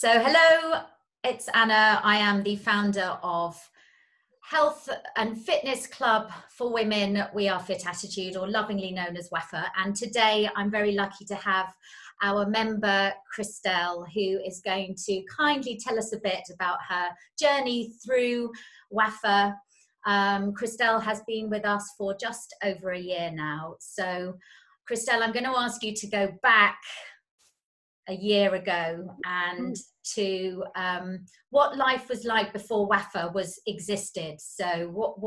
So hello, it's Anna. I am the founder of Health and Fitness Club for Women. We are Fit Attitude, or lovingly known as WAFA. And today I'm very lucky to have our member, Christelle, who is going to kindly tell us a bit about her journey through WAFA. Christelle has been with us for just over a year now. So Christelle, I'm going to ask you to go back a year ago and to what life was like before WAFA was existed. So what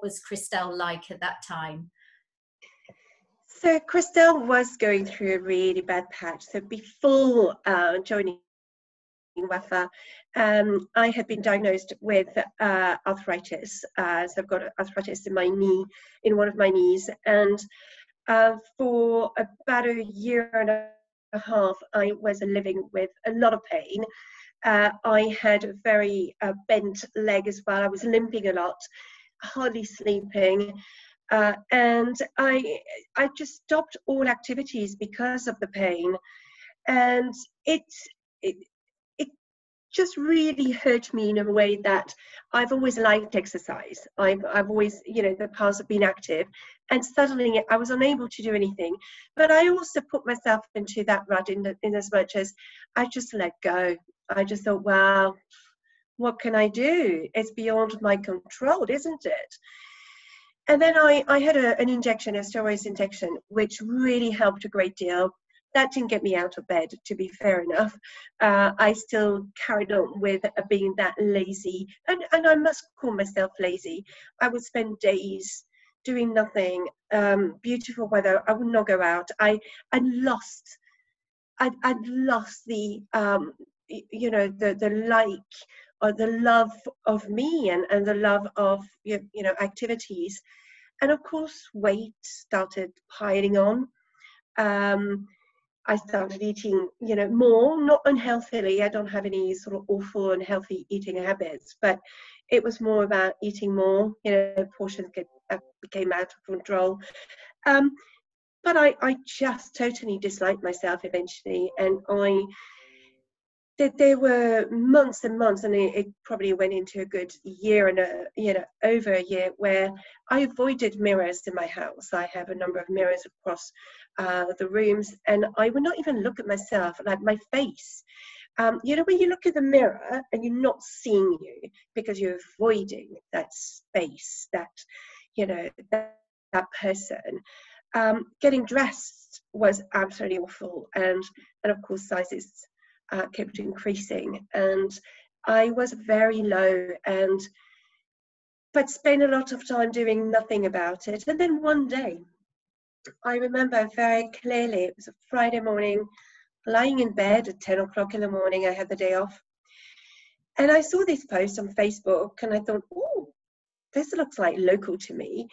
was Christelle like at that time? So Christelle was going through a really bad patch. So before joining WAFA, I had been diagnosed with arthritis. So I've got arthritis in my knee, in one of my knees, and for about a year and a half, I was living with a lot of pain. I had a very bent leg as well. I was limping a lot, hardly sleeping, and I just stopped all activities because of the pain, and it just really hurt me in a way that I've always liked exercise. I've always, the past have been active, and suddenly I was unable to do anything. But I also put myself into that rut in as much as I just let go. I just thought, wow, what can I do? It's beyond my control, isn't it? And then I had an injection, a steroid injection, which really helped a great deal. That didn't get me out of bed, to be fair enough. I still carried on with being that lazy, and I must call myself lazy. I would spend days doing nothing, beautiful weather. I would not go out. I'd lost the the like or the love of me and the love of activities, and of course weight started piling on. I started eating, more, not unhealthily. I don't have any sort of awful unhealthy eating habits, but it was more about eating more. Portions became out of control. But I just totally disliked myself eventually, and there were months and months, and it probably went into a good year and over a year, where I avoided mirrors in my house. I have a number of mirrors across the rooms, and I would not even look at myself, like my face. When you look at the mirror and you're not seeing you because you're avoiding that space, that person. Getting dressed was absolutely awful, and of course sizes kept increasing, and I was very low, but spent a lot of time doing nothing about it. And then one day, I remember very clearly, it was a Friday morning, lying in bed at 10 o'clock in the morning. I had the day off, and I saw this post on Facebook, and I thought, oh, this looks like local to me.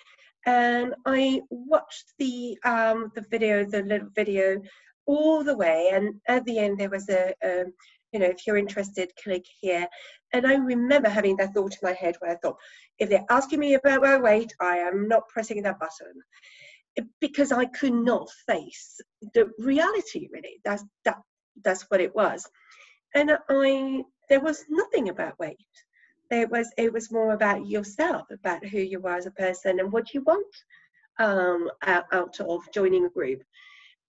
And I watched the little video all the way, and at the end there was if you're interested, click here. And I remember having that thought in my head where I thought, if they're asking me about my weight, I am not pressing that button, because I could not face the reality. Really, that's what it was. And there was nothing about weight. It was more about yourself, about who you are as a person and what you want out of joining a group.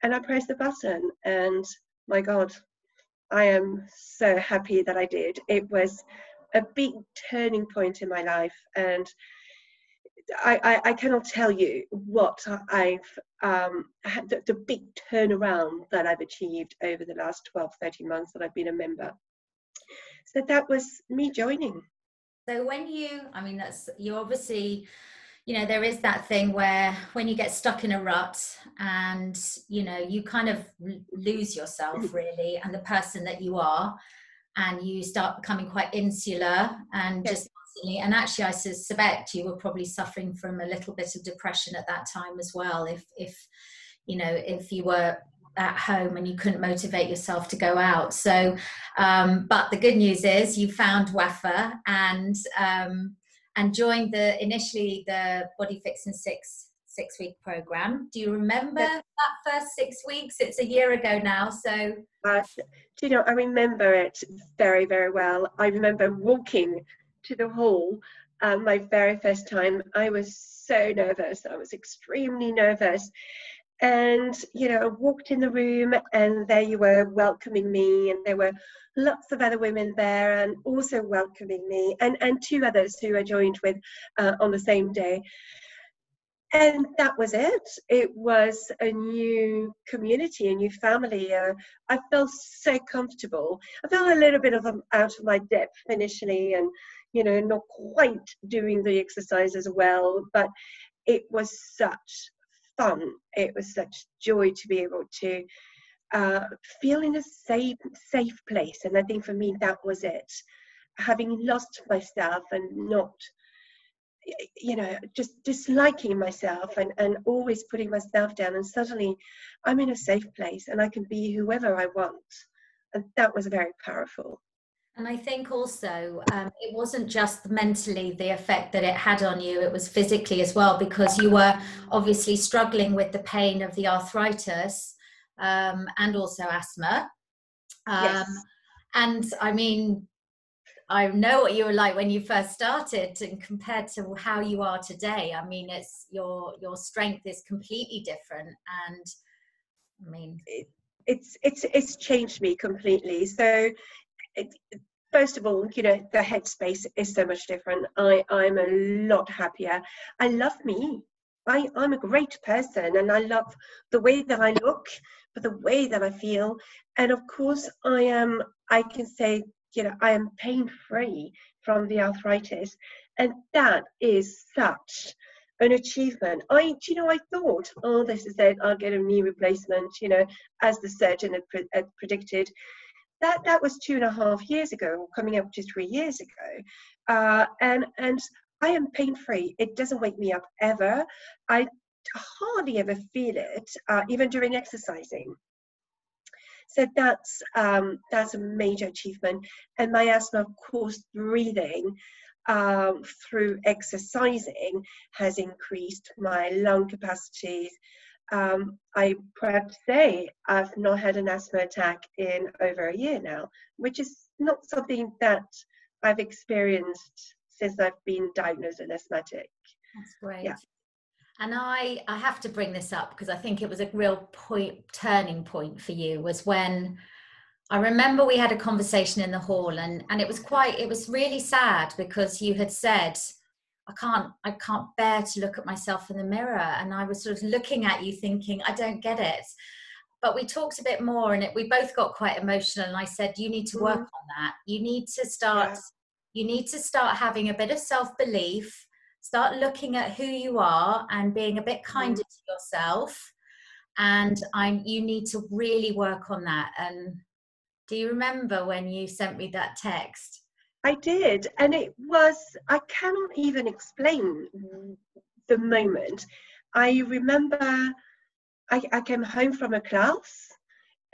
And I pressed the button, and my God, I am so happy that I did. It was a big turning point in my life, and I cannot tell you what I've had, the big turnaround that I've achieved over the last 12, 13 months that I've been a member. So that was me joining. So you obviously, there is that thing where when you get stuck in a rut and, you kind of lose yourself really, and the person that you are, and you start becoming quite insular and yes. just constantly, and actually I suspect you were probably suffering from a little bit of depression at that time as well, if you were at home and you couldn't motivate yourself to go out. So but the good news is you found WAFA and joined initially the Body Fix in 6 6-week program. Do you remember That, that first 6 weeks? It's a year ago now, so. do you know, I remember it very, very well. I remember walking to the hall my very first time. I was so nervous. I was extremely nervous. And, you know, I walked in the room and there you were welcoming me, and there were lots of other women there and also welcoming me, and 2 others who I joined with on the same day. And that was it. It was a new community, a new family. I felt so comfortable. I felt a little bit out of my depth initially, and, you know, not quite doing the exercise as well, but it was such fun. It was such joy to be able to feel in a safe place. And I think for me, that was it. Having lost myself and not, you know, just disliking myself and always putting myself down, and suddenly I'm in a safe place and I can be whoever I want. And that was very powerful. And I think also it wasn't just mentally the effect that it had on you, it was physically as well, because you were obviously struggling with the pain of the arthritis and also asthma. Yes. And I mean, I know what you were like when you first started, and compared to how you are today, I mean, it's your strength is completely different. And I mean, it's changed me completely. So first of all, you know, the headspace is so much different. I'm a lot happier. I love me. I'm a great person, and I love the way that I look, but the way that I feel. And of course, I can say, you know, I am pain-free from the arthritis. And that is such an achievement. You know, I thought, oh, this is it, I'll get a knee replacement, you know, as the surgeon had predicted. That was 2.5 years ago, or coming up to 3 years ago, and I am pain free. It doesn't wake me up ever. I hardly ever feel it, even during exercising. So that's a major achievement. And my asthma, of course, breathing through exercising has increased my lung capacity. I'm proud to say I've not had an asthma attack in over a year now, which is not something that I've experienced since I've been diagnosed an asthmatic. that's great. Yeah. And I have to bring this up because I think it was a real turning point for you, was when I remember we had a conversation in the hall, and it was really sad, because you had said, I can't bear to look at myself in the mirror. And I was sort of looking at you thinking, I don't get it. But we talked a bit more, and we both got quite emotional. And I said, you need to work on that. You need to start having a bit of self-belief, start looking at who you are and being a bit kinder to yourself. And you need to really work on that. And do you remember when you sent me that text? I did, and I cannot even explain the moment. I remember I came home from a class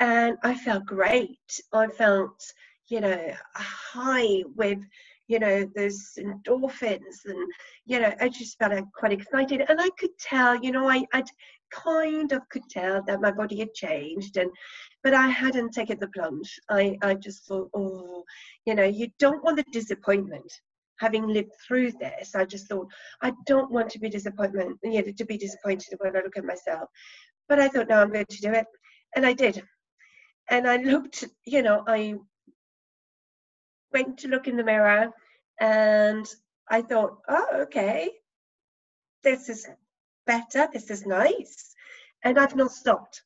and I felt great. I felt, you know, high with, you know, those endorphins, and, you know, I just felt quite excited. And I could tell, you know, I'd kind of could tell that my body had changed, but I hadn't taken the plunge. I just thought, oh, you know, you don't want the disappointment. Having lived through this, I just thought, I don't want to be disappointed when I look at myself. But I thought, no, I'm going to do it. And I did. And I looked, you know, I went to look in the mirror and I thought, oh, okay, this is better, this is nice. And I've not stopped.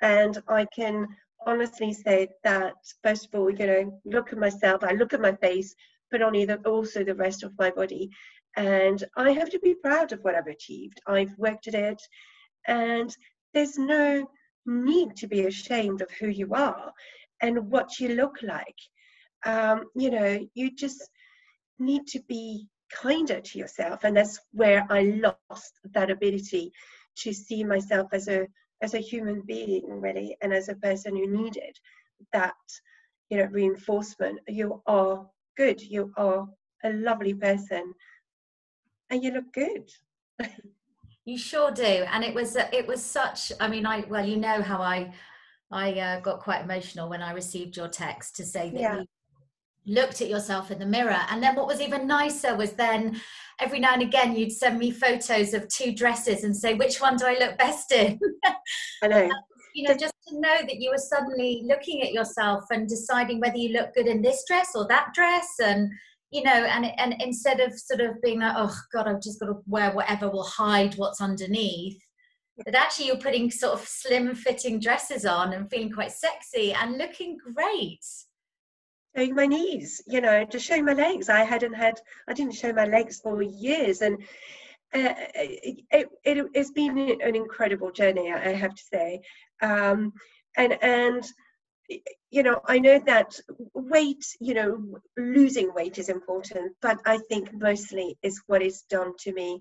And I can honestly say that, first of all, you know, look at myself, I look at my face, but also the rest of my body. And I have to be proud of what I've achieved. I've worked at it, and there's no need to be ashamed of who you are and what you look like. You know, you just need to be kinder to yourself. And that's where I lost that ability to see myself as a human being, really, and as a person who needed that, you know, reinforcement. You are good, you are a lovely person, and you look good. You sure do. And it was such, I mean, well, you know how I got quite emotional when I received your text to say that Yeah, you looked at yourself in the mirror. And then what was even nicer was then every now and again you'd send me photos of two dresses and say, which one do I look best in? I know. You know, just to know that you were suddenly looking at yourself and deciding whether you look good in this dress or that dress, and you know, and instead of sort of being like, oh god, I've just got to wear whatever will hide what's underneath, that actually you're putting sort of slim fitting dresses on and feeling quite sexy and looking great. Showing my knees, just showing my legs. I didn't show my legs for years, and it's been an incredible journey, I have to say. And I know that weight, losing weight is important, but I think mostly is what it's done to me,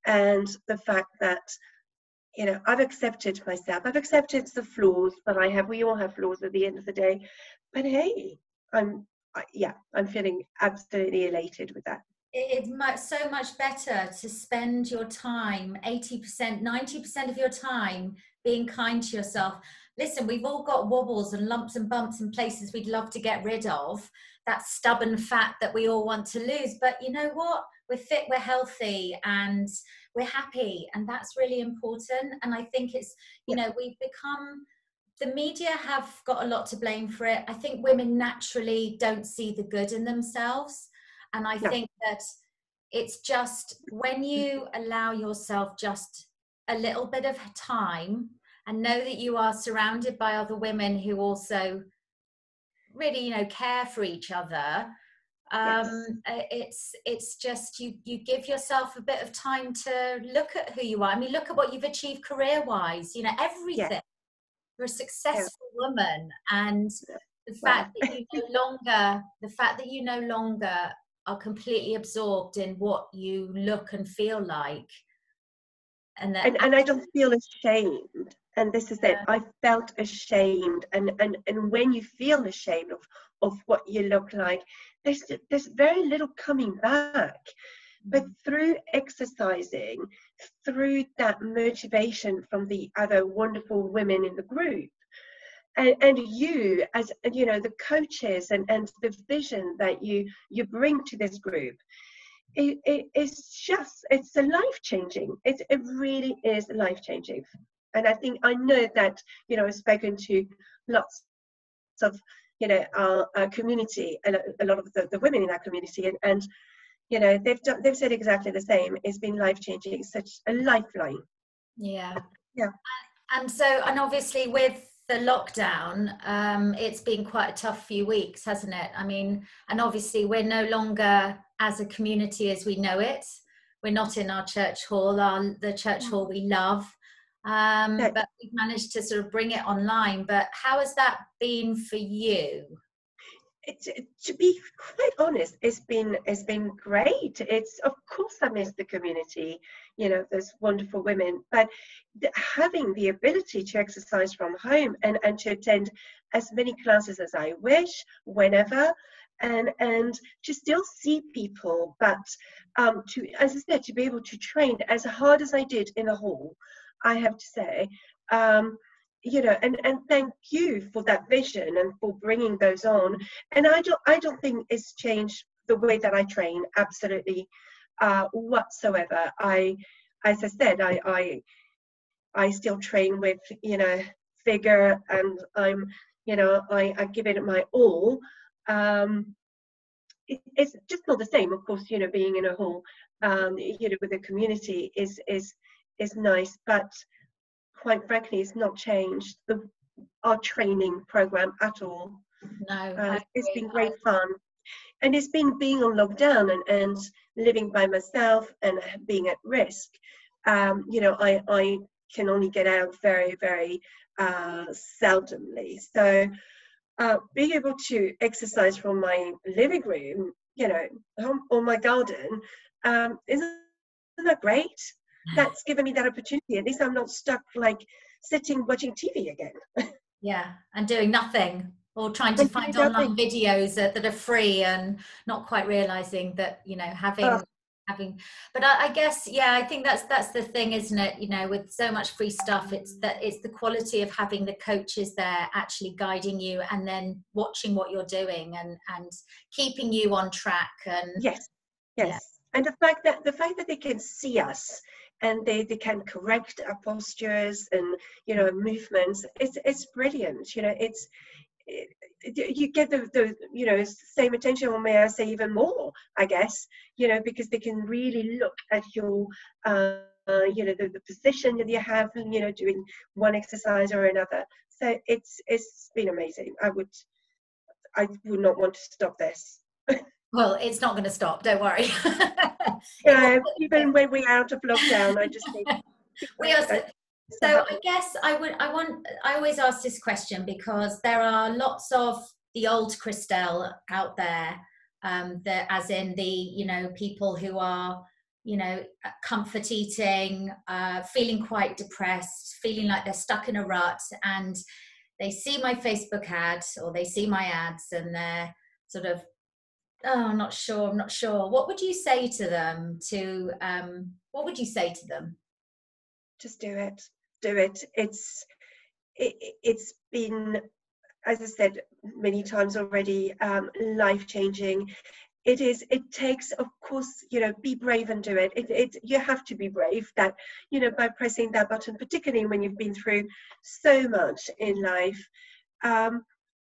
and the fact that I've accepted myself. I've accepted the flaws that I have. We all have flaws at the end of the day, but hey, I'm feeling absolutely elated with that. It's so much better to spend your time 80%, 90% of your time being kind to yourself. Listen, we've all got wobbles and lumps and bumps and places we'd love to get rid of, that stubborn fat that we all want to lose. But you know what? We're fit, we're healthy, and we're happy. And that's really important. And I think it's, we've become, the media have got a lot to blame for it. I think women naturally don't see the good in themselves. And I No. think that it's just when you allow yourself just a little bit of time and know that you are surrounded by other women who also really, care for each other. Yes. It's just you give yourself a bit of time to look at who you are. I mean, look at what you've achieved career-wise, Yeah. everything. You're a Yeah. successful woman, and the Well, fact that you no longer are completely absorbed in what you look and feel like, and that and I don't feel ashamed. And this is it. yeah, I felt ashamed, and when you feel ashamed of what you look like, there's very little coming back. But through exercising, through that motivation from the other wonderful women in the group, and you as the coaches, and the vision that you bring to this group, it's a life-changing, it really is life-changing. And I know that I've spoken to lots of our community, and a lot of the women in our community, and they've said exactly the same. It's been life-changing. It's such a lifeline. yeah. Yeah. And obviously with the lockdown, it's been quite a tough few weeks, hasn't it? I mean, and obviously we're no longer as a community as we know it. We're not in our church hall, the church hall we love. No, But we've managed to sort of bring it online. But how has that been for you? to be quite honest, it's been great. It's, of course, I miss the community, those wonderful women, but having the ability to exercise from home, and to attend as many classes as I wish, whenever, and to still see people, but to, as I said, to be able to train as hard as I did in a hall, I have to say. And thank you for that vision and for bringing those on. And I don't think it's changed the way that I train, absolutely, whatsoever. As I said, I still train with figure, and I give it my all. It's just not the same, of course. Being in a hall, with the community is nice, but quite frankly, it's not changed our training program at all. No, I It's agree. been great fun, and it's been being on lockdown, and living by myself and being at risk. I can only get out very, very seldomly. So being able to exercise from my living room, or my garden, isn't that great? That's given me that opportunity. At least I'm not stuck like sitting watching TV again. Yeah, and doing nothing, or trying to And doing find nothing. online videos that are free, and not quite realizing that, Oh, having But I guess, yeah, I think that's the thing, isn't it? You know, with so much free stuff, it's the quality of having the coaches there actually guiding you and then watching what you're doing and keeping you on track. And Yes, yeah, yes. And the fact that they can see us and they can correct our postures and, you know, movements, it's brilliant. You know, it, you get the you know, same attention, or may I say even more, I guess, you know, because they can really look at your you know, the position that you have, you know, doing one exercise or another. So it's been amazing. I would not want to stop this. well, it's not going to stop, don't worry. It will, Even when we're out of lockdown, I just think we are I so so happy. I guess I always ask this question because there are lots of the old Christelle out there, that, as in the, you know, people who are, you know, comfort eating, feeling quite depressed, feeling like they're stuck in a rut, and they see my Facebook ad or they see my ads and they're sort of, oh, I'm not sure, I'm not sure. What would you say to them? What would you say to them? Just do it. Do it. It's been, as I said many times already, life changing. It takes, of course, you know, be brave and do it. You have to be brave, that, you know, by pressing that button, particularly when you've been through so much in life.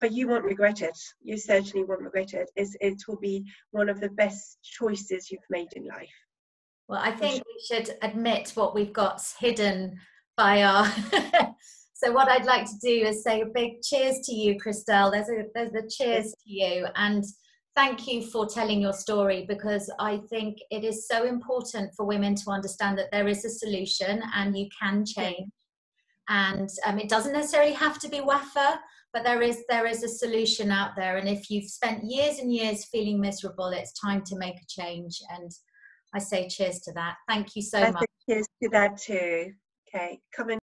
But you won't regret it. You certainly won't regret it. It will be one of the best choices you've made in life, Well, I for think sure. we should admit what we've got hidden by our. So what I'd like to do is say a big cheers to you, Christelle. There's a cheers to you, and thank you for telling your story, because I think it is so important for women to understand that there is a solution and you can Yeah. change. And it doesn't necessarily have to be WAFA, but there is a solution out there. And if you've spent years and years feeling miserable, it's time to make a change. And I say cheers to that. Thank you so I much. think cheers to that too. Okay, come and